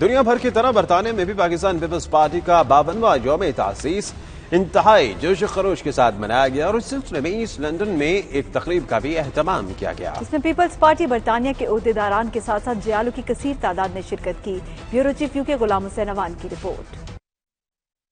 دنیا بھر کی طرح برطانیہ میں بھی پاکستان پیپلز پارٹی کا 52واں یوم تاسیس انتہائی جوش و خروش کے ساتھ منایا گیا اور اس سلسلے میں ایسٹ لندن میں ایک تقریب کا بھی اہتمام کیا گیا، اس میں پیپلز پارٹی برطانیہ کے عہدیداران کے ساتھ ساتھ جیالوں کی کثیر تعداد نے شرکت کی۔ بیورو چیف یو کے غلام حسین اوان کی رپورٹ۔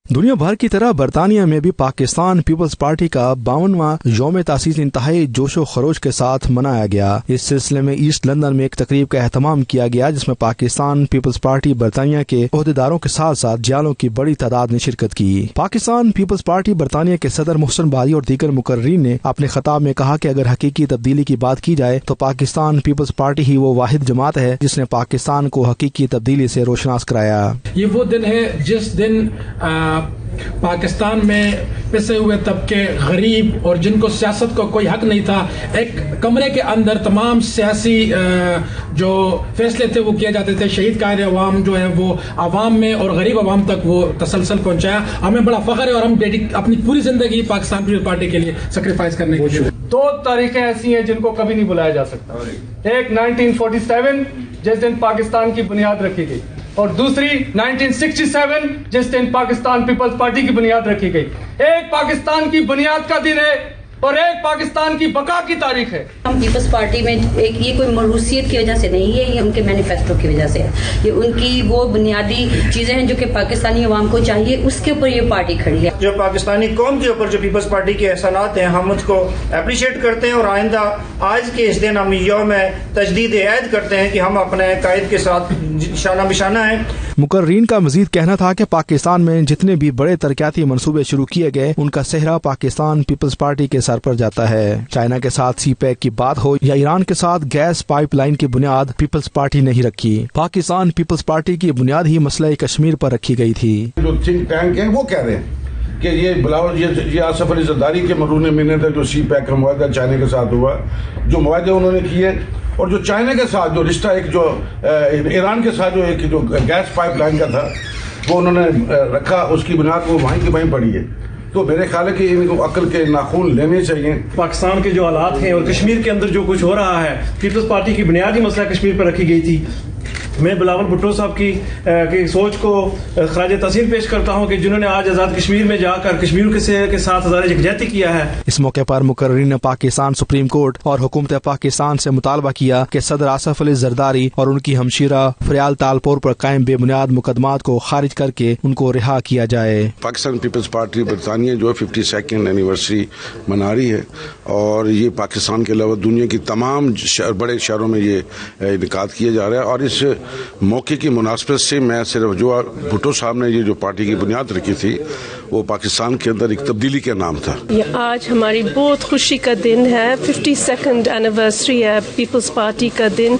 دنیا بھر کی طرح برطانیہ میں بھی پاکستان پیپلز پارٹی کا 52واں یوم تاسیس انتہائی جوش و خروش کے ساتھ منایا گیا۔ اس سلسلے میں ایسٹ لندن میں ایک تقریب کا اہتمام کیا گیا جس میں پاکستان پیپلز پارٹی برطانیہ کے عہدیداروں کے ساتھ ساتھ جیالوں کی بڑی تعداد نے شرکت کی۔ پاکستان پیپلز پارٹی برطانیہ کے صدر محسن باری اور دیگر مقررین نے اپنے خطاب میں کہا کہ اگر حقیقی تبدیلی کی بات کی جائے تو پاکستان پیپلز پارٹی ہی وہ واحد جماعت ہے جس نے پاکستان کو حقیقی تبدیلی سے روشناس کرایا۔ یہ وہ دن ہے جس دن پاکستان میں پسے ہوئے طبقے، غریب اور جن کو سیاست کو کوئی حق نہیں تھا، ایک کمرے کے اندر تمام سیاسی جو فیصلے تھے وہ کیے جاتے تھے۔ شہید قائد عوام جو ہے وہ عوام میں اور غریب عوام تک وہ تسلسل پہنچایا۔ ہمیں بڑا فخر ہے اور ہم اپنی پوری زندگی پاکستان پیپلز پارٹی کے لیے سیکریفائس کرنے کے لیے۔ دو تاریخیں ایسی ہیں جن کو کبھی نہیں بلایا جا سکتا۔ ایک 1947 جس دن پاکستان کی بنیاد رکھی گئی، اور دوسری 1967 جس دن پاکستان پیپلز پارٹی کی بنیاد رکھی گئی۔ ایک پاکستان کی بنیاد کا دن ہے اور ایک پاکستان کی بقا کی تاریخ ہے۔ ہم پیپلز پارٹی میں یہ کوئی موروثیت کی وجہ سے نہیں ہے، یہ ان کے مینیفیسٹو کی وجہ سے ہے۔ یہ ان کی وہ بنیادی چیزیں ہیں جو کہ پاکستانی عوام کو چاہیے، اس کے اوپر یہ پارٹی کھڑی ہے۔ جو پاکستانی قوم کے اوپر جو پیپلز پارٹی کے احسانات ہیں ہم اس کو اپریشیٹ کرتے ہیں، اور آئندہ آج کے اس دن ہم یوم تجدید عہد کرتے ہیں کہ ہم اپنے قائد کے ساتھ شانہ بشانہ ہیں۔ مقررین کا مزید کہنا تھا کہ پاکستان میں جتنے بھی بڑے ترقیاتی منصوبے شروع کیے گئے ان کا صحرا پاکستان پیپلز پارٹی کے سر پر جاتا ہے۔ چائنا کے ساتھ سی پیک کی بات ہو یا ایران کے ساتھ گیس پائپ لائن کی بنیاد پیپلز پارٹی نہیں رکھی، پاکستان پیپلز پارٹی کی بنیاد ہی مسئلہ کشمیر پر رکھی گئی تھی۔ جو تھنک ٹینک ہیں وہ کہہ رہے ہیں کہ یہ بلاول یہ آصف علی زرداری کے مرہون مہینے تھا جو سی پیک کا معاہدہ چائنا کے ساتھ ہوا، جو معاہدے انہوں نے کیے، اور جو چائنا کے ساتھ جو رشتہ ایک جو ایران کے ساتھ جو گیس پائپ لائن کا تھا وہ انہوں نے رکھا، اس کی بنیاد وہ وہیں کی وہیں پڑی ہے۔ تو میرے خیال ہے کہ ان کو عقل کے ناخون لینے چاہیے۔ پاکستان کے جو حالات ہیں اور کشمیر کے اندر جو کچھ ہو رہا ہے، پیپلز پارٹی کی بنیادی مسئلہ کشمیر پر رکھی گئی تھی۔ میں بلاول بھٹو صاحب کی سوچ کو خراج تحسین پیش کرتا ہوں کہ جنہوں نے آج آزاد کشمیر میں جا کر کشمیر کے ساتھ ہزار یکجہتی کیا ہے۔ اس موقع پر مقررین نے پاکستان سپریم کورٹ اور حکومت پاکستان سے مطالبہ کیا کہ صدر آصف علی زرداری اور ان کی ہمشیرہ فریال تالپور پر قائم بے بنیاد مقدمات کو خارج کر کے ان کو رہا کیا جائے۔ پاکستان پیپلز پارٹی برطانیہ جو 52 اینیورسری منا رہی ہے، اور یہ پاکستان کے علاوہ دنیا کی تمام بڑے شہروں میں یہ انعقاد کیا جا رہا ہے، اور اس موقع کی مناسبت سے میں صرف جو بھٹو صاحب نے یہ جو پارٹی کی بنیاد رکھی تھی وہ پاکستان کے اندر ایک تبدیلی کا نام تھا۔ یہ آج ہماری بہت خوشی کا دن ہے، 52 اینیورسری ہے پیپلز پارٹی کا دن،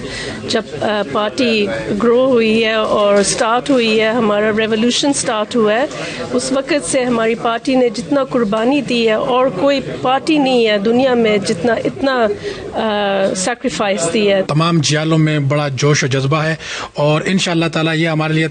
جب پارٹی گرو ہوئی ہے اور سٹارٹ ہوئی ہے، ہمارا ریولوشن سٹارٹ ہوا ہے۔ اس وقت سے ہماری پارٹی نے جتنا قربانی دی ہے اور کوئی پارٹی نہیں ہے دنیا میں جتنا اتنا سیکریفائس دی ہے۔ تمام جیالوں میں بڑا جوش و جذبہ ہے، اور انشاءاللہ تعالی یہ ہمارے لیے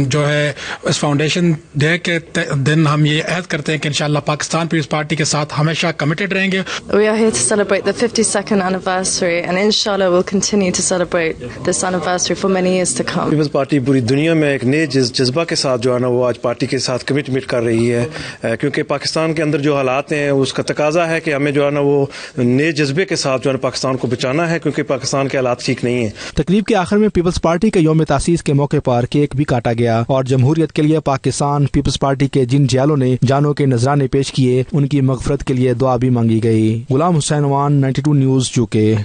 جو ہے اس فاؤنڈیشن ڈے کے دن ہم یہ عہد کرتے ہیں کہ انشاءاللہ پاکستان پیپلز پارٹی کے ساتھ ہمیشہ کمیٹڈ رہیں گے۔ We are here to celebrate the 52nd anniversary and inshallah we'll continue to celebrate this anniversary for many years to come. Peoples Party پوری دنیا میں ایک نئے جذبہ کے ساتھ جو ہے نا وہ آج پارٹی کے ساتھ کمٹمنٹ کر رہی ہے، کیونکہ پاکستان کے اندر جو حالات ہیں اس کا تقاضا ہے کہ ہمیں جو ہے نا وہ نئے جذبے کے ساتھ جو ہے پاکستان کو بچانا ہے، کیونکہ پاکستان کے حالات ٹھیک نہیں ہیں۔ تقریب کے آخر میں پیپلز پارٹی کے یوم تاسیس کے موقع پر کیک بھی کاٹا گیا اور جمہوریت کے لیے پاکستان پیپلز پارٹی کے جن جیالوں نے جانوں کے نذرانے پیش کیے ان کی مغفرت کے لیے دعا بھی مانگی گئی۔ غلام حسین اوان، 92 نیوز، UK۔